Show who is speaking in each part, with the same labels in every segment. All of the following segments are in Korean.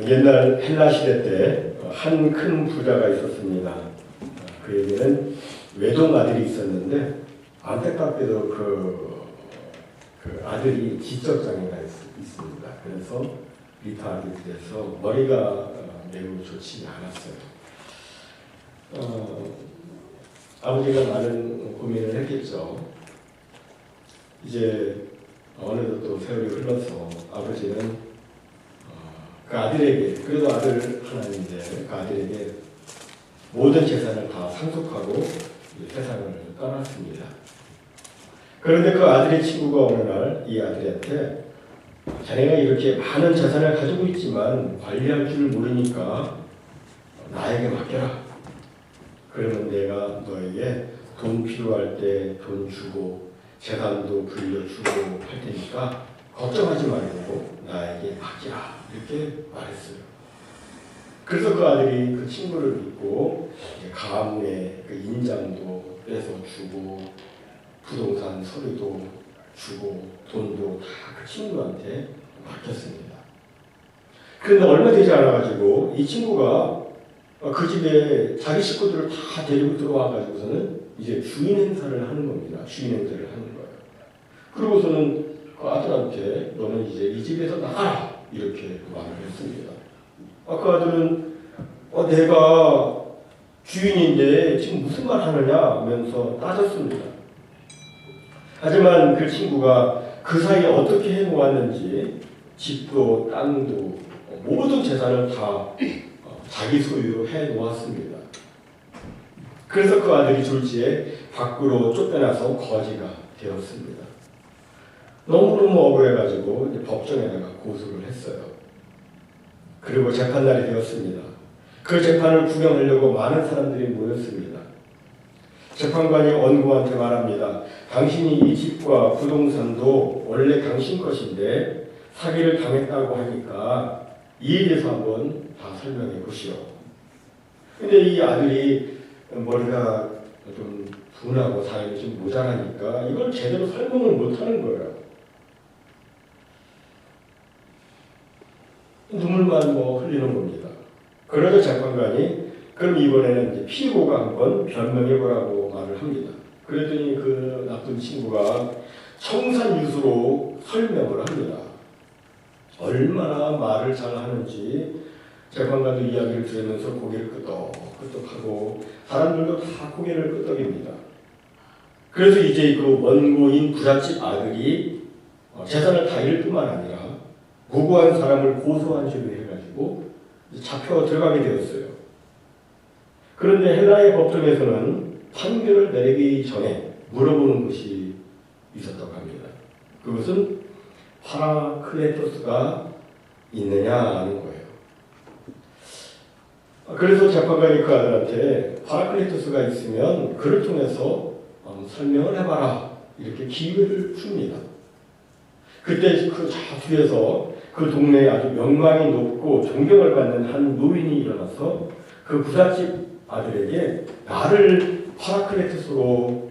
Speaker 1: 옛날 헬라 시대 때 한 큰 부자가 있었습니다. 그에게는 외동 아들이 있었는데 안타깝게도 그 아들이 지적 장애가 있습니다. 그래서 리타드돼서 머리가 매우 좋지 않았어요. 아버지가 많은 고민을 했겠죠. 이제 어느덧 또 세월이 흘러서 아버지는 그 아들에게, 그래도 아들 하나인데 그 아들에게 모든 재산을 다 상속하고 세상을 떠났습니다. 그런데 그 아들의 친구가 어느 날 이 아들한테 자네가 이렇게 많은 재산을 가지고 있지만 관리할 줄 모르니까 나에게 맡겨라. 그러면 내가 너에게 돈 필요할 때 돈 주고 재산도 불려주고 할 테니까 걱정하지 말고 나에게 맡기라. 이렇게 말했어요. 그래서 그 아들이 그 친구를 믿고 가문의 그 인장도 빼서 주고 부동산 서류도 주고 돈도 다 그 친구한테 맡겼습니다. 그런데 얼마 되지 않아가지고 이 친구가 그 집에 자기 식구들을 다 데리고 들어와가지고서는 이제 주인 행사를 하는 겁니다. 주인 행사를 하는 거예요. 그러고서는 그 아들한테 너는 이제 이 집에서 나가라 이렇게 말을 했습니다. 그 아들은 내가 주인인데 지금 무슨 말 하느냐 하면서 따졌습니다. 하지만 그 친구가 그 사이에 어떻게 해놓았는지 집도 땅도 모든 재산을 다 자기 소유로 해놓았습니다. 그래서 그 아들이 졸지에 밖으로 쫓겨나서 거지가 되었습니다. 너무너무 억울해가지고 법정에다가 고소를 했어요. 그리고 재판날이 되었습니다. 그 재판을 구경하려고 많은 사람들이 모였습니다. 재판관이 원고한테 말합니다. 당신이 이 집과 부동산도 원래 당신 것인데 사기를 당했다고 하니까 이에 대해서 한번 다 설명해 보시오. 근데 이 아들이 머리가 좀 둔하고 사람이 좀 모자라니까 이걸 제대로 설명을 못하는 거예요. 눈물만 흘리는 겁니다. 그러자 재판관이 그럼 이번에는 이제 피고가 한번 변명해 보라고 말을 합니다. 그랬더니 그 나쁜 친구가 청산유수로 설명을 합니다. 얼마나 말을 잘하는지 재판관도 이야기를 들으면서 고개를 끄덕끄덕하고 사람들도 다 고개를 끄덕입니다. 그래서 이제 그 원고인 부잣집 아들이 재산을 다 잃을 뿐만 아니라 무고한 사람을 고소한 죄로 해가지고 잡혀 들어가게 되었어요. 그런데 헬라의 법정에서는 판결을 내리기 전에 물어보는 것이 있었다고 합니다. 그것은 파라클레토스가 있느냐 하는 거예요. 그래서 재판관이 그 아들한테 파라클레토스가 있으면 그를 통해서 설명을 해봐라 이렇게 기회를 줍니다. 그때 그 뒤에서 그 동네에 아주 명망이 높고 존경을 받는 한 노인이 일어나서 그 부잣집 아들에게 나를 파라클레토스로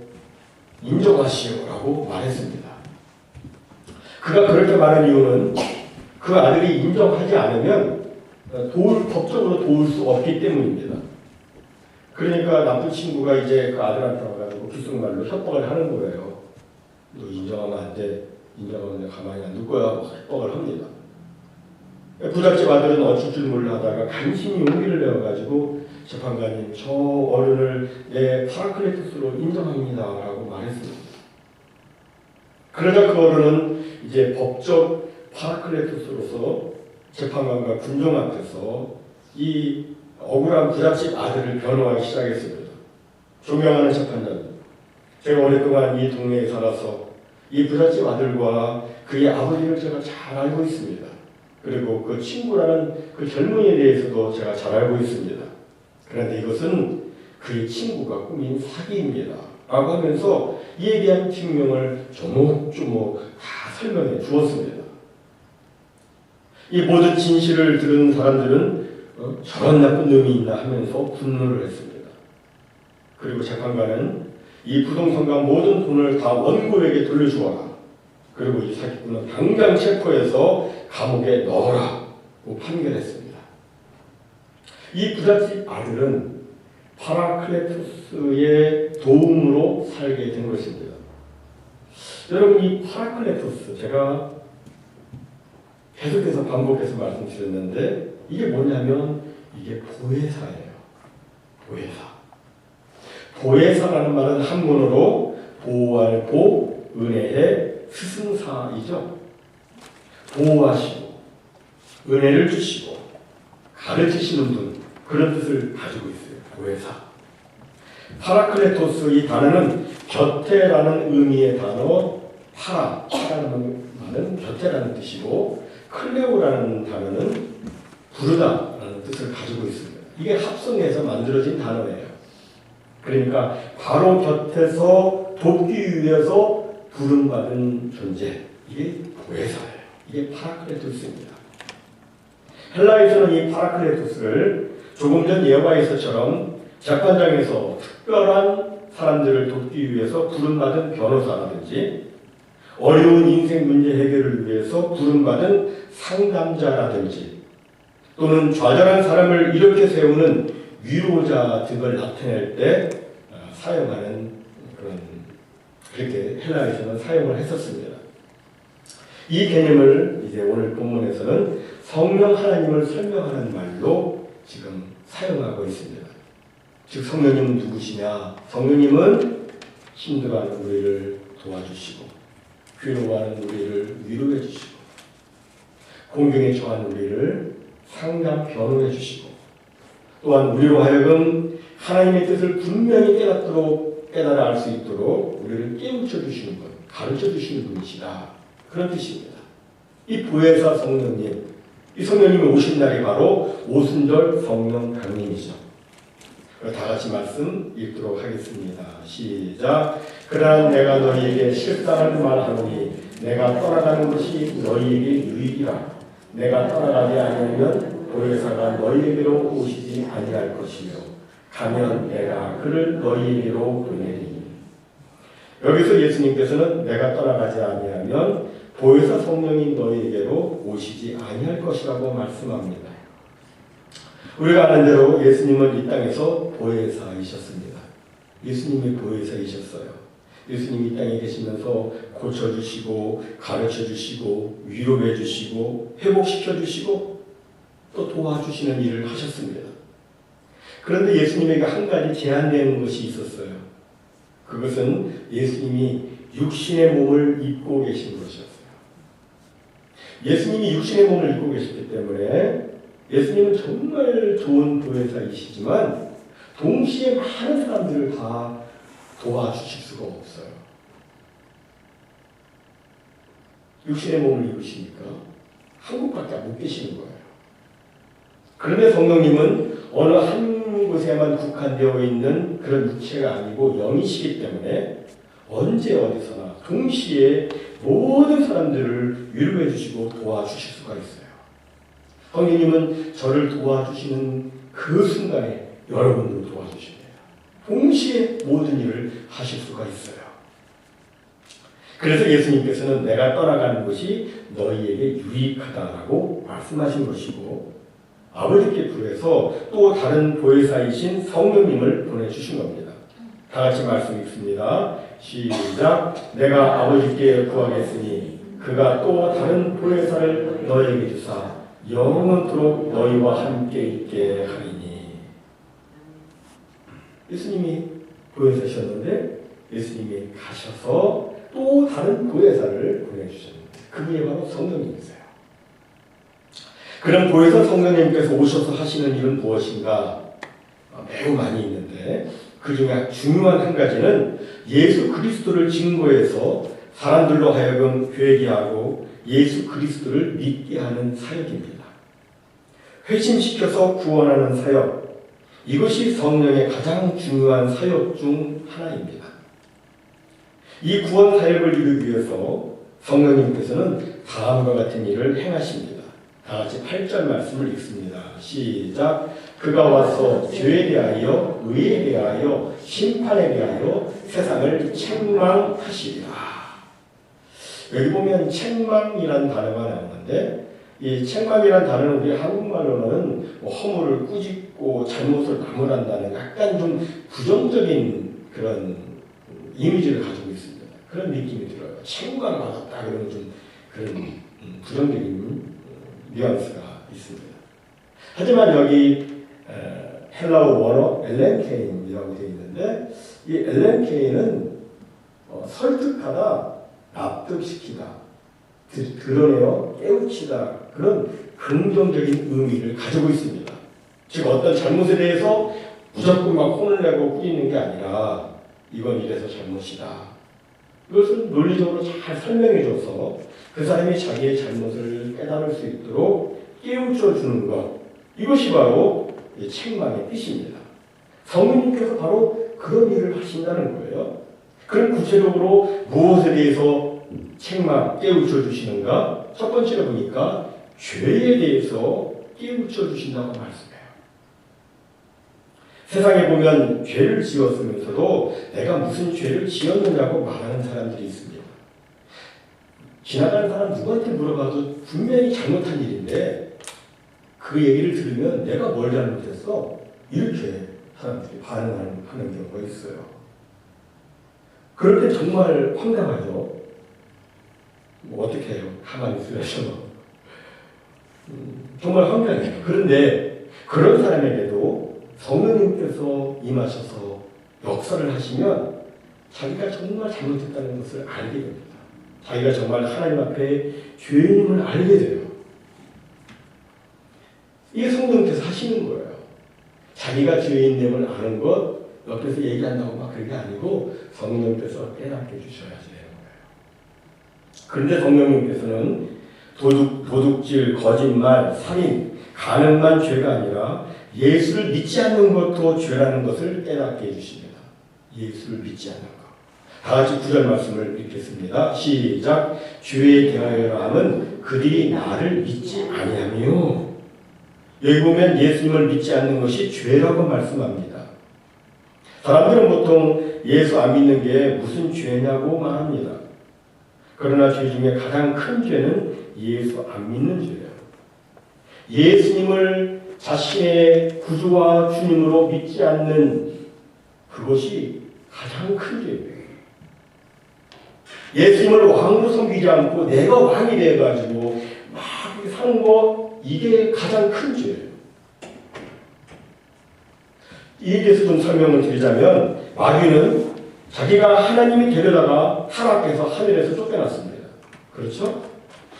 Speaker 1: 인정하시오라고 말했습니다. 그가 그렇게 말한 이유는 그 아들이 인정하지 않으면 법적으로 도울 수 없기 때문입니다. 그러니까 나쁜 친구가 이제 그 아들한테 와가지고 귓속말로 협박을 하는 거예요. 너 인정하면 안 돼. 인정하면 내가 가만히 안 둘 거야. 협박을 합니다. 부잣집 아들은 어쩔 줄 몰라 하다가 간신히 용기를 내어가지고 재판관님 저 어른을 내 파라클레토스로 인정합니다 라고 말했습니다. 그러자 그 어른은 이제 법적 파라클레토스로서 재판관과 군종 앞에서 이 억울한 부잣집 아들을 변호하기 시작했습니다. 존경하는 재판장님, 제가 오랫동안 이 동네에 살아서 이 부잣집 아들과 그의 아버지를 제가 잘 알고 있습니다. 그리고 그 친구라는 그 젊은이에 대해서도 제가 잘 알고 있습니다. 그런데 이것은 그의 친구가 꾸민 사기입니다 라고 하면서 이에 대한 증명을 조목조목 다 설명해 주었습니다. 이 모든 진실을 들은 사람들은 저런 나쁜 놈이 있나 하면서 분노를 했습니다. 그리고 재판관은 이 부동산과 모든 돈을 다 원고에게 돌려주어라. 그리고 이 사기꾼은 당장 체포해서 감옥에 넣어라고 판결했습니다. 이 부잣집 아들은 파라클레토스의 도움으로 살게 된 것입니다. 여러분, 이 파라클레토스, 제가 계속해서 반복해서 말씀드렸는데 이게 뭐냐면 이게 보혜사예요. 보혜사. 보혜사라는 말은 한문으로 보호할 보, 은혜의 스승사이죠. 보호하시고 은혜를 주시고 가르치시는 분, 그런 뜻을 가지고 있어요. 보혜사. 파라클레토스, 이 단어는 곁에라는 의미의 단어 파라라는 말은 곁에라는 뜻이고 클레오라는 단어는 부르다라는 뜻을 가지고 있습니다. 이게 합성해서 만들어진 단어예요. 그러니까 바로 곁에서 돕기 위해서 부름받은 존재, 이게 보혜사예요. 이게 파라클레토스입니다. 헬라에서는 이 파라클레토스를 조금 전 예화에서처럼 재판장에서 특별한 사람들을 돕기 위해서 부름받은 변호사라든지 어려운 인생 문제 해결을 위해서 부름받은 상담자라든지 또는 좌절한 사람을 일으켜 세우는 위로자 등을 나타낼 때 사용하는 그런, 그렇게 헬라에서는 사용을 했었습니다. 이 개념을 이제 오늘 본문에서는 성령 하나님을 설명하는 말로 지금 사용하고 있습니다. 즉 성령님은 누구시냐? 성령님은 힘들어하는 우리를 도와주시고 괴로워하는 우리를 위로해 주시고 공경에 처한 우리를 상담 변호해 주시고 또한 우리로 하여금 하나님의 뜻을 분명히 깨달아 알 수 있도록 우리를 깨우쳐 주시는 분, 가르쳐 주시는 분이시다. 그런 뜻입니다. 이 보혜사 성령님, 이 성령님이 오신 날이 바로 오순절 성령 강림이죠. 다 같이 말씀 읽도록 하겠습니다. 시작. 그러나 내가 너희에게 실상을 말하노니 내가 떠나가는 것이 너희에게 유익이라. 내가 떠나가지 않으면 보혜사가 너희에게로 오시지 아니할 것이며 가면 내가 그를 너희에게로 보내리니. 여기서 예수님께서는 내가 떠나가지 아니하면 보혜사 성령이 너희에게로 오시지 아니할 것이라고 말씀합니다. 우리가 아는 대로 예수님은 이 땅에서 보혜사이셨습니다. 예수님이 보혜사이셨어요. 예수님이 이 땅에 계시면서 고쳐주시고 가르쳐주시고 위로해주시고 회복시켜주시고 또 도와주시는 일을 하셨습니다. 그런데 예수님에게 한 가지 제한되는 것이 있었어요. 그것은 예수님이 육신의 몸을 입고 계신 것이었어요. 예수님이 육신의 몸을 입고 계셨기 때문에 예수님은 정말 좋은 보혜사이시지만 동시에 많은 사람들을 다 도와주실 수가 없어요. 육신의 몸을 입으시니까 한 곳밖에 못 계시는 거예요. 그런데 성령님은 어느 한 곳에만 국한되어 있는 그런 육체가 아니고 영이시기 때문에 언제 어디서나 동시에 모든 사람들을 위로해 주시고 도와주실 수가 있어요. 성령님은 저를 도와주시는 그 순간에 여러분도 도와주십니다. 동시에 모든 일을 하실 수가 있어요. 그래서 예수님께서는 내가 떠나가는 것이 너희에게 유익하다라고 말씀하신 것이고 아버지께 부르해서 또 다른 보혜사이신 성령님을 보내주신 겁니다. 다 같이 말씀 읽습니다. 시작. 내가 아버지께 구하겠으니 그가 또 다른 보혜사를 너희에게 주사 영원토록 너희와 함께 있게 하리니. 예수님이 보혜사셨는데 예수님이 가셔서 또 다른 보혜사를 보내주셨는데 그분이 바로 성령님이세요. 그런 보혜사 성령님께서 오셔서 하시는 일은 무엇인가? 매우 많이 있는데 그 중에 중요한 한 가지는 예수 그리스도를 증거해서 사람들로 하여금 회개하고 예수 그리스도를 믿게 하는 사역입니다. 회심시켜서 구원하는 사역, 이것이 성령의 가장 중요한 사역 중 하나입니다. 이 구원 사역을 이루기 위해서 성령님께서는 다음과 같은 일을 행하십니다. 다 같이 8절 말씀을 읽습니다. 시작. 그가 와서 죄에 대하여 의에 대하여 심판에 대하여 세상을 책망하시리라. 여기 보면 책망이라는 단어가 나오는데 이 책망이라는 단어는 우리 한국말로는 뭐 허물을 꾸짖고 잘못을 나무란다는 약간 좀 부정적인 그런 이미지를 가지고 있습니다. 그런 느낌이 들어요. 책망을 받았다 그러면 좀 그런 부정적인 뉘앙스가 있습니다. 하지만 여기 헬라어 원어 엘렌 케인이라고 되어 있는데 이 엘렌 케인은 설득하다, 납득시키다, 드러내어 깨우치다 그런 긍정적인 의미를 가지고 있습니다. 즉 어떤 잘못에 대해서 무조건 막 혼을 내고 꾸짖는 게 아니라 이건 이래서 잘못이다. 이것을 논리적으로 잘 설명해줘서 그 사람이 자기의 잘못을 깨달을 수 있도록 깨우쳐 주는 것, 이것이 바로 책망의 뜻입니다. 성령님께서 바로 그런 일을 하신다는 거예요. 그럼 구체적으로 무엇에 대해서 책망, 깨우쳐 주시는가? 첫 번째로 보니까 죄에 대해서 깨우쳐 주신다고 말씀해요. 세상에 보면 죄를 지었으면서도 내가 무슨 죄를 지었느냐고 말하는 사람들이 있습니다. 지나가는 사람 누구한테 물어봐도 분명히 잘못한 일인데 그 얘기를 들으면 내가 뭘 잘못했어? 이렇게 사람들이 반응하는 경우가 있어요. 그럴 때 정말 황당하죠. 뭐 어떻게 해요? 가만히 있으셔서. 정말 황당해요. 그런데 그런 사람에게도 성령님께서 임하셔서 역사를 하시면 자기가 정말 잘못했다는 것을 알게 됩니다. 자기가 정말 하나님 앞에 죄인임을 알게 돼요. 이게 성령님께서 하시는 거예요. 자기가 죄인됨을 아는 것 옆에서 얘기한다고 막 그게 아니고 성령님께서 깨닫게 주셔야지 되는 거예요. 그런데 성령님께서는 도둑질, 거짓말, 살인, 가늠만 죄가 아니라 예수를 믿지 않는 것도 죄라는 것을 깨닫게 해주십니다. 예수를 믿지 않는 것. 다 같이 9절 말씀을 읽겠습니다. 시작. 주에 대하여라 함은 그들이 나를 믿지 아니하며. 여기 보면 예수님을 믿지 않는 것이 죄라고 말씀합니다. 사람들은 보통 예수 안 믿는 게 무슨 죄냐고 말합니다. 그러나 죄 중에 가장 큰 죄는 예수 안 믿는 죄예요. 예수님을 자신의 구주와 주님으로 믿지 않는 그것이 가장 큰 죄예요. 예수님을 왕으로 섬기지 않고 내가 왕이 돼가지고 막 사는 거, 이게 가장 큰 죄예요. 이에 대해서 좀 설명을 드리자면 마귀는 자기가 하나님이 되려다가 타락해서 하늘에서 쫓겨났습니다. 그렇죠?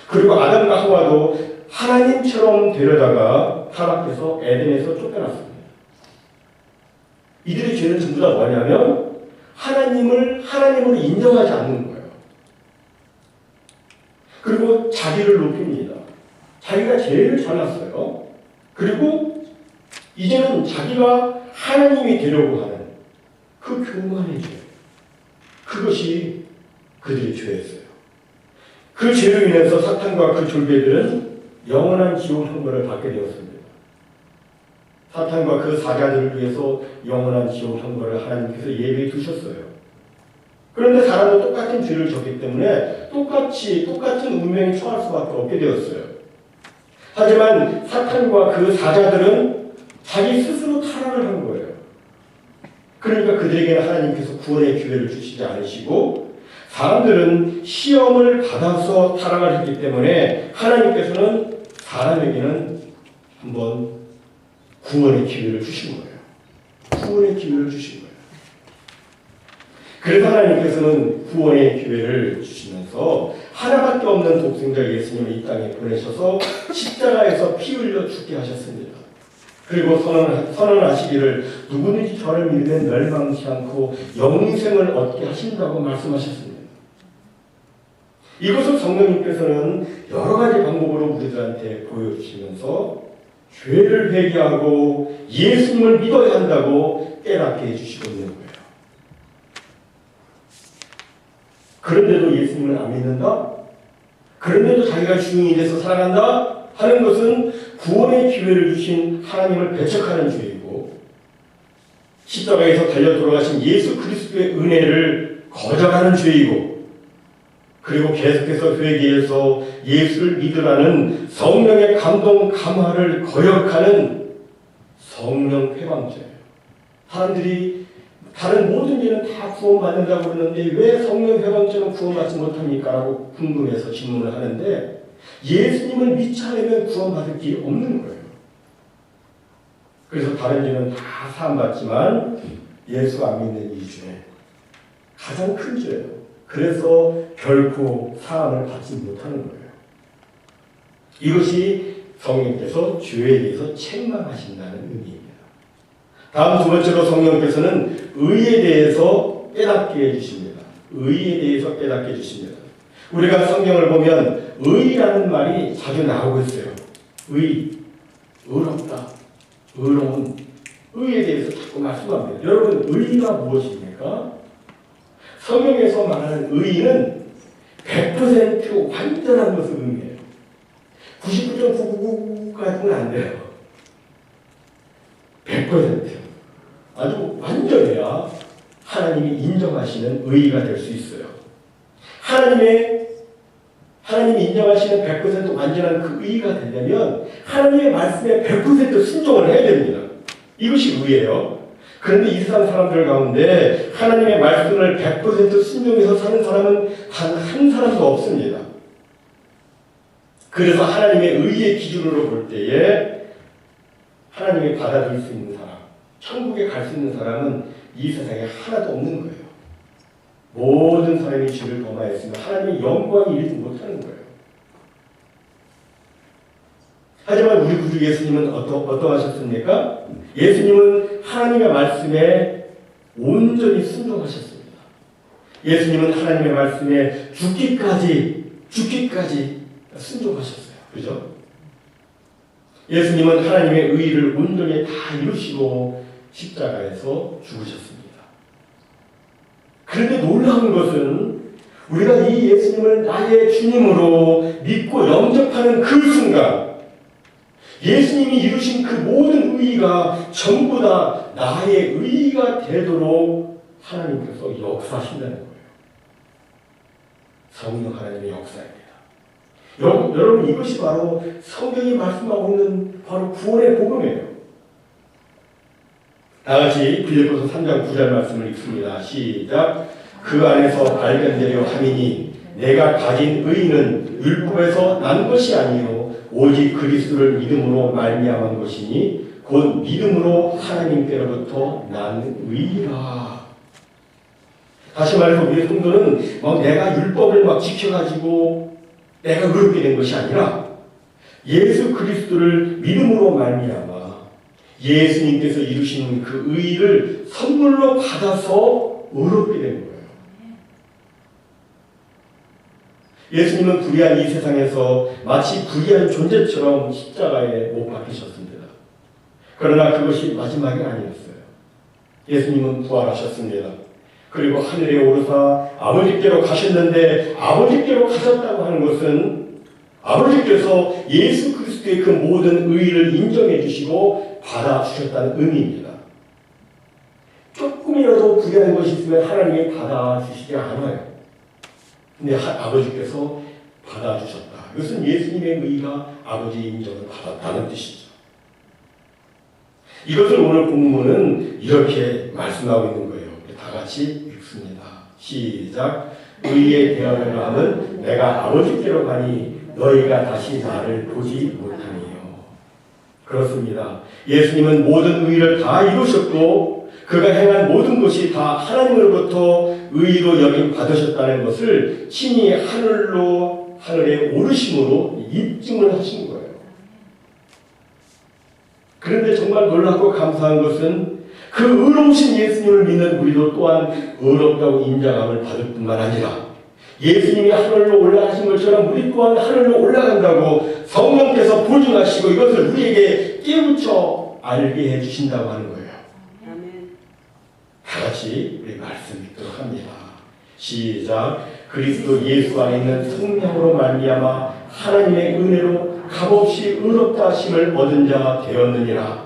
Speaker 1: 그리고 아담과 하와도 하나님처럼 되려다가 타락해서 에덴에서 쫓겨났습니다. 이들의 죄는 전부 다 뭐냐면 하나님을 하나님으로 인정하지 않는 거예요. 그리고 자기를 높입니다. 자기가 제일 잘났어요. 그리고 이제는 자기가 하나님이 되려고 하는 그 교만의 죄. 그것이 그들의 죄였어요. 그 죄로 인해서 사탄과 그 졸개들은 영원한 지옥 형벌을 받게 되었습니다. 사탄과 그 사자들을 위해서 영원한 지옥 형벌을 하나님께서 예비해 두셨어요. 그런데 사람도 똑같은 죄를 졌기 때문에 똑같은 운명에 처할 수밖에 없게 되었어요. 하지만 사탄과 그 사자들은 자기 스스로 타락을 한 거예요. 그러니까 그들에게는 하나님께서 구원의 기회를 주시지 않으시고 사람들은 시험을 받아서 타락을 했기 때문에 하나님께서는 사람에게는 한번 구원의 기회를 주신 거예요. 구원의 기회를 주신 거예요. 그래서 하나님께서는 구원의 기회를 주시면서 하나밖에 없는 독생자 예수님을 이 땅에 보내셔서 십자가에서 피 흘려 죽게 하셨습니다. 그리고 선언하시기를 누구든지 저를 믿으면 멸망치 않고 영생을 얻게 하신다고 말씀하셨습니다. 이것을 성령님께서는 여러 가지 방법으로 우리들한테 보여주시면서 죄를 회개하고 예수님을 믿어야 한다고 깨닫게 해주시고 있는 거예요. 그런데도 예수님을 안 믿는다? 그런데도 자기가 주인이 돼서 살아간다? 하는 것은 구원의 기회를 주신 하나님을 배척하는 죄이고 십자가에서 달려 돌아가신 예수 그리스도의 은혜를 거절하는 죄이고 그리고 계속해서 회개해서 예수를 믿으라는 성령의 감동 감화를 거역하는 성령 회방죄예요. 사람들이 다른 모든 죄는 다 구원받는다고 그러는데 왜 성령 회방죄는 구원받지 못합니까? 라고 궁금해서 질문을 하는데 예수님을 믿지 않으면 구원받을 길이 없는 거예요. 그래서 다른 죄는 다 사함받지만 예수 안 믿는 이 죄 가장 큰 죄예요. 그래서 결코 사함을 받지 못하는 거예요. 이것이 성령께서 죄에 대해서 책망하신다는 의미입니다. 다음 두 번째로 성령께서는 의에 대해서 깨닫게 해주십니다. 의에 대해서 깨닫게 해주십니다. 우리가 성경을 보면 의라는 말이 자주 나오고 있어요. 의, 의롭다, 의로운, 의에 대해서 자꾸 말씀합니다. 여러분, 의가 무엇입니까? 성경에서 말하는 의는 100% 완전한 것을 의미해요. 99.999까지는 안 돼요. 100% 아주 완전해야 하나님이 인정하시는 의의가 될 수 있어요. 하나님이 인정하시는 100% 완전한 그 의의가 되려면 하나님의 말씀에 100% 순종을 해야 됩니다. 이것이 의예요. 그런데 이 세상 사람들 가운데 하나님의 말씀을 100% 순종해서 사는 사람은 단 한 사람도 없습니다. 그래서 하나님의 의의 기준으로 볼 때에 하나님이 받아들일 수 있는 사람, 천국에 갈 수 있는 사람은 이 세상에 하나도 없는 거예요. 모든 사람이 죄를 범하였으면 하나님의 영광이 이르지 못하는 거예요. 하지만 우리 구주 예수님은 어떠하셨습니까? 예수님은 하나님의 말씀에 온전히 순종하셨습니다. 예수님은 하나님의 말씀에 죽기까지 순종하셨어요. 그죠? 예수님은 하나님의 의의를 온전히 다 이루시고 십자가에서 죽으셨습니다. 그런데 놀라운 것은 우리가 이 예수님을 나의 주님으로 믿고 영접하는 그 순간 예수님이 이루신 그 모든 의의가 전부 다 나의 의의가 되도록 하나님께서 역사하신다는 거예요. 성령 하나님의 역사입니다. 여러분 이것이 바로 성경이 말씀하고 있는 바로 구원의 복음이에요. 다같이 빌립보서 3장 9절 말씀을 읽습니다. 시작. 그 안에서 발견되려 함이니 내가 가진 의의는 율법에서 난 것이 아니요 오직 그리스도를 믿음으로 말미암은 것이니 곧 믿음으로 하나님께로부터 난 의의라. 다시 말해서 우리 성도는 내가 율법을 지켜가지고 내가 의롭게 된 것이 아니라 예수 그리스도를 믿음으로 말미암아 예수님께서 이루시는 그 의의를 선물로 받아서 의롭게 된 거예요. 예수님은 불의한 이 세상에서 마치 불의한 존재처럼 십자가에 못 박히셨습니다. 그러나 그것이 마지막이 아니었어요. 예수님은 부활하셨습니다. 그리고 하늘에 오르사 아버지께로 가셨는데 아버지께로 가셨다고 하는 것은 아버지께서 예수 그리스도의 그 모든 의의를 인정해 주시고 받아주셨다는 의미입니다. 조금이라도 불의한 것이 있으면 하나님이 받아주시지 않아요. 근데 아버지께서 받아주셨다. 이것은 예수님의 의의가 아버지의 인정을 받았다는 뜻이죠. 이것을 오늘 본문은 이렇게 말씀하고 있는 거예요. 다 같이 읽습니다. 시작. 의의 대언을 하면 내가 아버지께로 가니 너희가 다시 나를 보지 못하니요. 그렇습니다. 예수님은 모든 의의를 다 이루셨고 그가 행한 모든 것이 다 하나님으로부터 의의로 여김 받으셨다는 것을 친히 하늘에 오르심으로 입증을 하신 거예요. 그런데 정말 놀랍고 감사한 것은 그 의로우신 예수님을 믿는 우리도 또한 의롭다고 인정함을 받을 뿐만 아니라 예수님이 하늘로 올라가신 것처럼 우리 또한 하늘로 올라간다고 성령께서 보증하시고 이것을 우리에게 깨우쳐 알게 해주신다고 하는 거예요. 다 같이 우리 말씀 읽도록 합니다. 시작. 그리스도 예수 안에 있는 성령으로 말미암아 하나님의 은혜로 값없이 의롭다 하심을 얻은 자 되었느니라.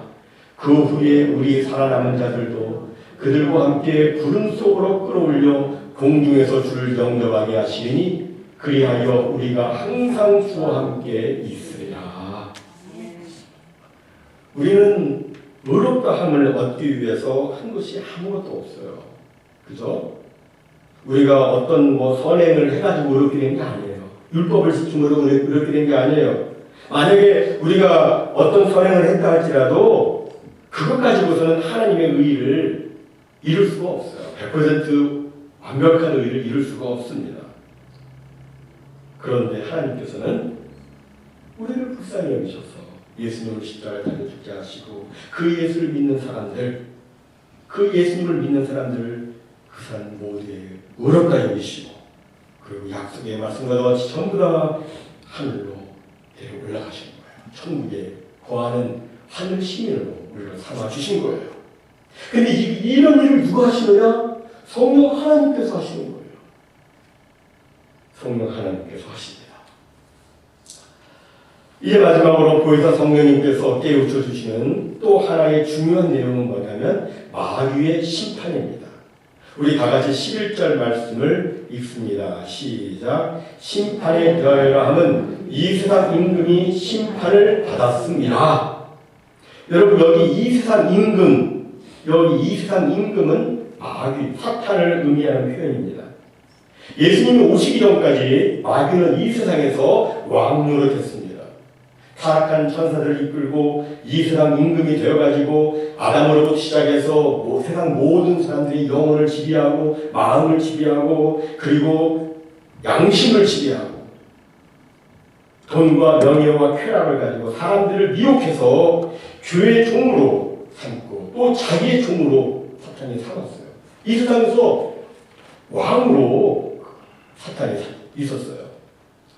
Speaker 1: 그 후에 우리 살아남은 자들도 그들과 함께 구름 속으로 끌어올려 공중에서 주를 영접하게 하시리니 그리하여 우리가 항상 주와 함께 있으리라. 우리는 의롭다 함을 얻기 위해서 한 것이 아무것도 없어요. 그죠? 우리가 어떤 선행을 해가지고 의롭게 된 게 아니에요. 율법을 지킴으로 의롭게 된 게 아니에요. 만약에 우리가 어떤 선행을 했다 할지라도 그것 가지고서는 하나님의 의의를 이룰 수가 없어요. 100% 완벽한 의의를 이룰 수가 없습니다. 그런데 하나님께서는 우리를 불쌍히 여기셔서 예수님을 십자가에 달려 죽게 하시고 그 예수를 믿는 사람들, 그 예수님을 믿는 사람들을 그 사람 모두에 의롭다 여기시고 그리고 약속의 말씀과 같이 전부 다 하늘로 데려 올라가신 거예요. 천국에 거하는 하늘 시민으로 우리를 삼아 주신 거예요. 근데 이런 일을 누가 하시느냐? 성령 하나님께서 하시는 거예요. 성령 하나님께서 하십니다. 이제 마지막으로 보혜사 성령님께서 깨우쳐 주시는 또 하나의 중요한 내용은 뭐냐면 마귀의 심판입니다. 우리 다 같이 11절 말씀을 읽습니다. 시작. 심판에 대하여라 함은 이 세상 임금이 심판을 받았습니다. 여러분 여기 이 세상 임금, 여기 이 세상 임금은 마귀, 사탄을 의미하는 표현입니다. 예수님이 오시기 전까지 마귀는 이 세상에서 왕 노릇했습니다. 타락한 천사들을 이끌고 이 세상 임금이 되어가지고 아담으로부터 시작해서 세상 모든 사람들이 영혼을 지배하고 마음을 지배하고 그리고 양심을 지배하고 돈과 명예와 쾌락을 가지고 사람들을 미혹해서 죄의 종으로 삼고 또 자기의 종으로 사탄이 삼았어요. 이 세상에서 왕으로 사탄이 있었어요.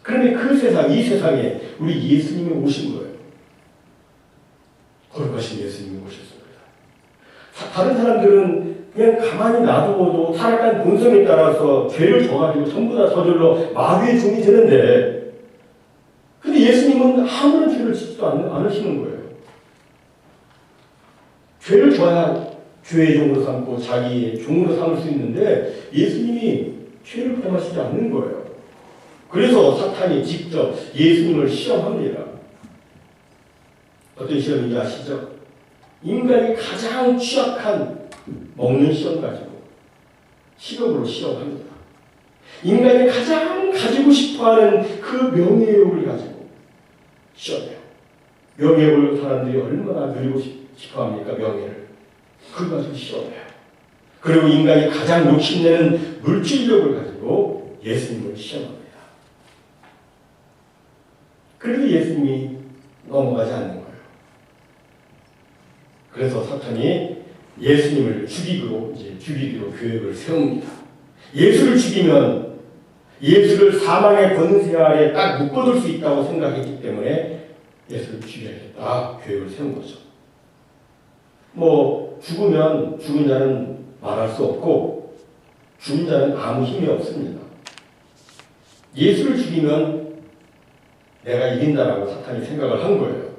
Speaker 1: 그런데 그 세상, 이 세상에 우리 예수님이 오신 거예요. 거룩하신 예수님이 오셨습니다. 다른 사람들은 그냥 가만히 놔두고도 타락한 본성에 따라서 죄를 져가지고 전부 다 저절로 마귀의 종이 되는데 근데 예수님은 아무런 죄를 짓지도 않으시는 거예요. 죄를 져야 죄의 종으로 삼고 자기의 종으로 삼을 수 있는데 예수님이 죄를 범하시지 않는 거예요. 그래서 사탄이 직접 예수님을 시험합니다. 어떤 시험인지 아시죠? 인간이 가장 취약한 먹는 시험 가지고 식욕으로 시험합니다. 인간이 가장 가지고 싶어하는 그 명예욕을 가지고 시험해요. 명예욕을 사람들이 얼마나 누리고 싶어합니까? 명예를. 그걸 가지고 시험해요. 그리고 인간이 가장 욕심내는 물질력을 가지고 예수님을 시험합니다. 그래도 예수님이 넘어가지 않는 거예요. 그래서 사탄이 예수님을 죽이기로 계획을 세웁니다. 예수를 죽이면 예수를 사망의 권세 아래 딱 묶어둘 수 있다고 생각했기 때문에 예수를 죽여야겠다 계획을 세운 거죠. 죽으면 죽은 자는 말할 수 없고 죽은 자는 아무 힘이 없습니다. 예수를 죽이면 내가 이긴다라고 사탄이 생각을 한 거예요.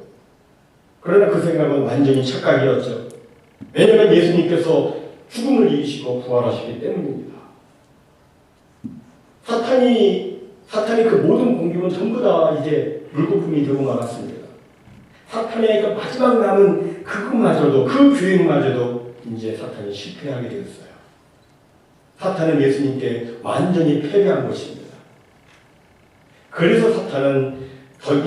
Speaker 1: 그러나 그 생각은 완전히 착각이었죠. 왜냐하면 예수님께서 죽음을 이기시고 부활하시기 때문입니다. 사탄이 그 모든 공격은 전부 다 이제 물거품이 되고 말았습니다. 사탄의 그 마지막 남은 그것마저도 그 계획마저도 이제 사탄이 실패하게 되었어요. 사탄은 예수님께 완전히 패배한 것입니다. 그래서 사탄은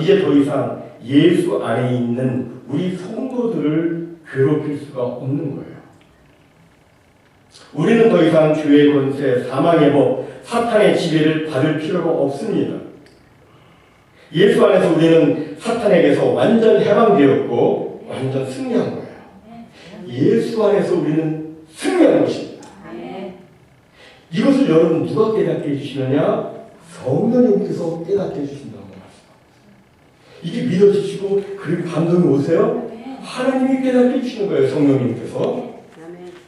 Speaker 1: 이제 더 이상 예수 안에 있는 우리 성도들을 괴롭힐 수가 없는 거예요. 우리는 더 이상 죄의 권세, 사망의 법, 사탄의 지배를 받을 필요가 없습니다. 예수 안에서 우리는 사탄에게서 완전 해방되었고 완전 승리한 거예요. 예수 안에서 우리는 승리한 것입니다. 이것을 여러분 누가 깨닫게 해주시느냐? 성령님께서 깨닫게 해주신다고 말씀합니다. 이게 믿어지시고 그리고 감동이 오세요? 하나님이 깨닫게 해주시는 거예요. 성령님께서.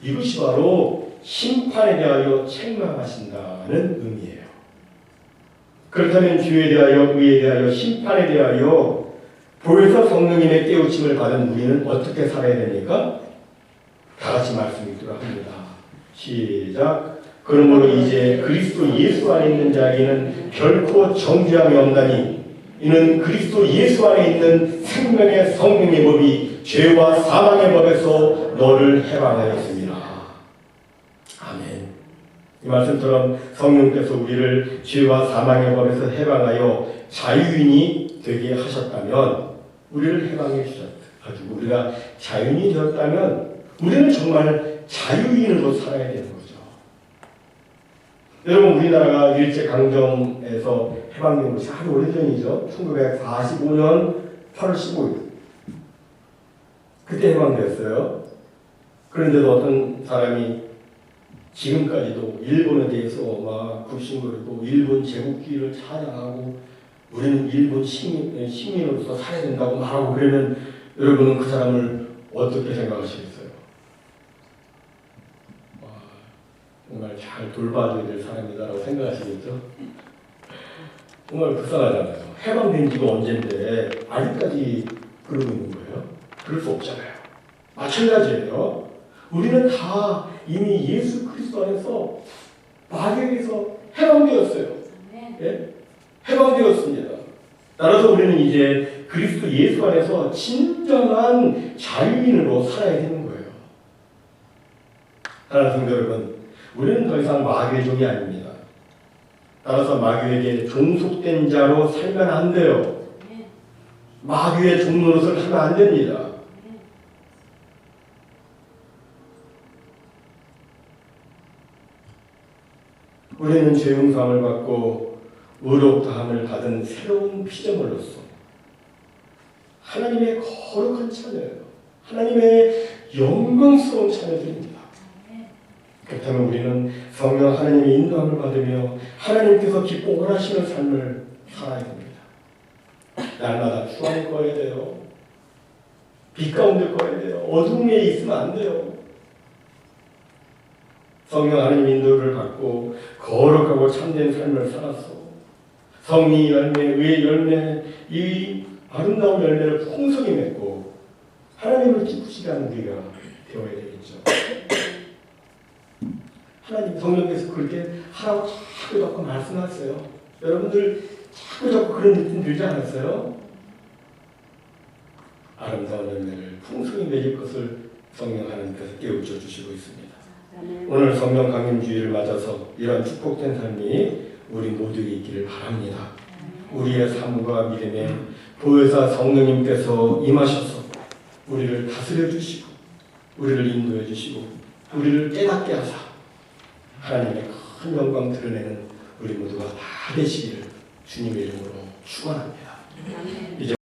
Speaker 1: 이것이 바로 심판에 대하여 책망하신다는 의미예요. 그렇다면 죄에 대하여, 의에 대하여, 심판에 대하여 보혜사 성령님의 깨우침을 받은 우리는 어떻게 살아야 됩니까? 다 같이 말씀 읽도록 합니다. 시작. 그러므로 이제 그리스도 예수 안에 있는 자에게는 결코 정죄함이 없나니 이는 그리스도 예수 안에 있는 생명의 성령의 법이 죄와 사망의 법에서 너를 해방하였습니다. 아멘. 이 말씀처럼 성령께서 우리를 죄와 사망의 법에서 해방하여 자유인이 되게 하셨다면, 우리를 해방해 주셔가지고 우리가 자유인이 되었다면 우리는 정말 자유인으로 살아야 되는 거죠. 여러분, 우리나라가 일제강점에서 해방된 것이 아주 오래전이죠. 1945년 8월 15일. 그때 해방되었어요. 그런데도 어떤 사람이 지금까지도 일본에 대해서 막 굽신거리고 일본 제국주의를 찬양하고 우리는 일본 시민으로서 살아야 된다고 말하고 그러면 여러분은 그 사람을 어떻게 생각하시겠어요? 정말 잘 돌봐줘야 될 사람이다라고 생각하시겠죠? 정말 불쌍하잖아요. 해방된 지가 언젠데 아직까지 그러고 있는 거예요? 그럴 수 없잖아요. 마찬가지예요. 우리는 다 이미 예수 그리스도 안에서 마귀에게서 해방되었어요. 예? 해방되었습니다. 따라서 우리는 이제 그리스도 예수 안에서 진정한 자유인으로 살아야 되는 거예요. 따라서 성도 여러분, 우리는 더 이상 마귀의 종이 아닙니다. 따라서 마귀에게 종속된 자로 살면 안 돼요. 마귀의 종 노릇을 하면 안 됩니다. 우리는 죄 용서함을 받고 의롭다함을 받은 새로운 피조물로서 하나님의 거룩한 자녀예요. 하나님의 영광스러운 자녀들입니다. 그렇다면 우리는 성령 하나님의 인도함을 받으며 하나님께서 기뻐 원하시는 삶을 살아야 됩니다. 날마다 주 안에 꺼야 돼요. 빛 가운데 꺼야 돼요. 어둠에 있으면 안 돼요. 성령 하나님 인도를 받고 거룩하고 참된 삶을 살았어. 성리 열매, 의의 열매, 이 아름다운 열매를 풍성히 맺고 하나님을 기쁘시게 하는 우리가 되어야 되겠죠. 하나님 성령께서 그렇게 하라고 자꾸 말씀하세요. 여러분들 자꾸 그런 느낌 들지 않았어요? 아름다운 열매를 풍성히 맺을 것을 성령 하나님께서 깨우쳐 주시고 있습니다. 오늘 성령 강림주의를 맞아서 이런 축복된 삶이 우리 모두에게 있기를 바랍니다. 우리의 삶과 믿음에 보혜사 성령님께서 임하셔서 우리를 다스려 주시고 우리를 인도해 주시고 우리를 깨닫게 하사 하나님의 큰 영광 드러내는 우리 모두가 다 되시기를 주님의 이름으로 축원합니다. 이제